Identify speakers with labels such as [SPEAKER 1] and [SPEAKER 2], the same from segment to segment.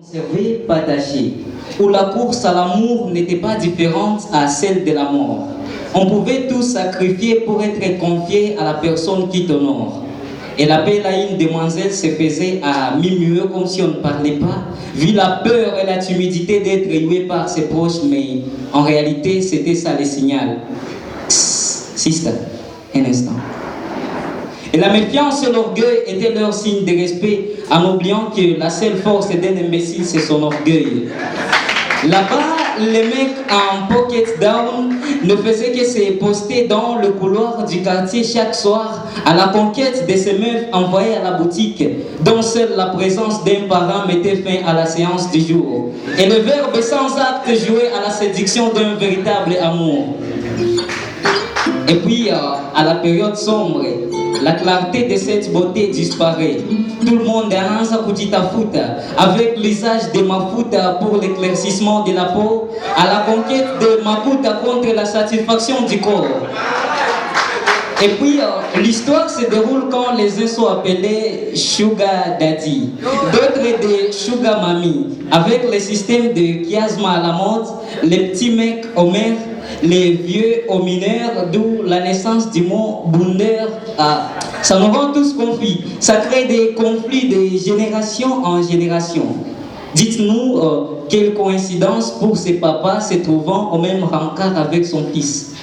[SPEAKER 1] Conservé, pas taché, où la course à l'amour n'était pas différente à celle de la mort. On pouvait tout sacrifier pour être confié à la personne qui t'honore. Et l'appel à une demoiselle se faisait à mi-muet comme si on ne parlait pas, vu la peur et la timidité d'être hué par ses proches, mais en réalité c'était ça le signal. Sister, un instant. Et la méfiance et l'orgueil étaient leur signe de respect, en oubliant que la seule force d'un imbécile, c'est son orgueil. Là-bas, les mecs en pocket down ne faisaient que se poster dans le couloir du quartier chaque soir à la conquête de ces meufs envoyées à la boutique, dont seule la présence d'un parent mettait fin à la séance du jour. Et le verbe sans acte jouait à la séduction d'un véritable amour. Et puis, à la période sombre, la clarté de cette beauté disparaît. Tout le monde annonce à Futa avec l'usage de Mafuta pour l'éclaircissement de la peau, à la conquête de Mafuta contre la satisfaction du corps. Et puis, l'histoire se déroule quand les uns sont appelés Sugar Daddy, d'autres des Sugar Mami, avec le système de chiasma à la mode, les petits mecs aux mères, les vieux aux mineurs, d'où la naissance du mot Bunder. Ça nous rend tous conflits. Ça crée des conflits de génération en génération. Dites-nous quelle coïncidence pour ces papas se trouvant au même rencard avec son fils.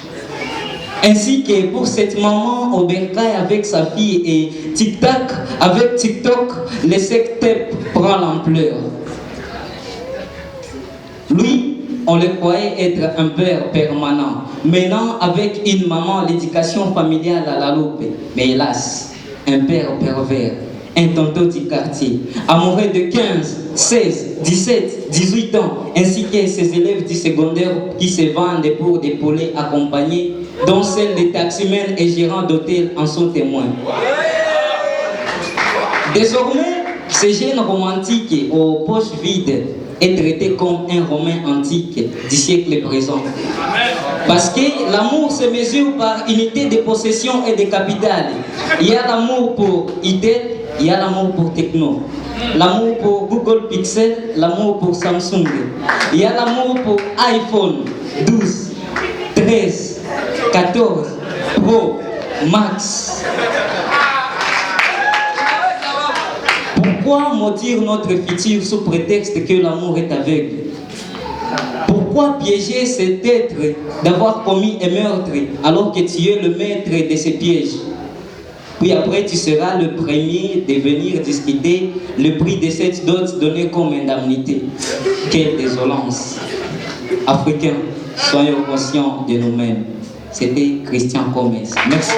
[SPEAKER 1] Ainsi que pour cette maman au bercail avec sa fille et tic-tac avec TikTok, le sex-tape prend l'ampleur. Lui, on le croyait être un père permanent, menant avec une maman l'éducation familiale à la loupe. Mais hélas, un père pervers, un tonton du quartier, amoureux de 15, 16, 17, 18 ans, ainsi que ses élèves du secondaire qui se vendent pour des poulets accompagnés, dont celles des taximens et gérants d'hôtels en sont témoins. Désormais, ce jeune romantique aux poches vides est traité comme un Romain antique du siècle présent. Parce que l'amour se mesure par unité de possession et de capital. Il y a l'amour pour Itel, il y a l'amour pour Techno. L'amour pour Google Pixel, l'amour pour Samsung. Il y a l'amour pour iPhone 12, 13, 14, Pro, Max. Pourquoi maudire notre futur sous prétexte que l'amour est aveugle? Pourquoi piéger cet être d'avoir commis un meurtre alors que tu es le maître de ces pièges? Puis après, tu seras le premier de venir discuter le prix de cette dot donnée comme indemnité. Quelle désolance! Africains, soyons conscients de nous-mêmes. C'était Christian Gomez. Merci.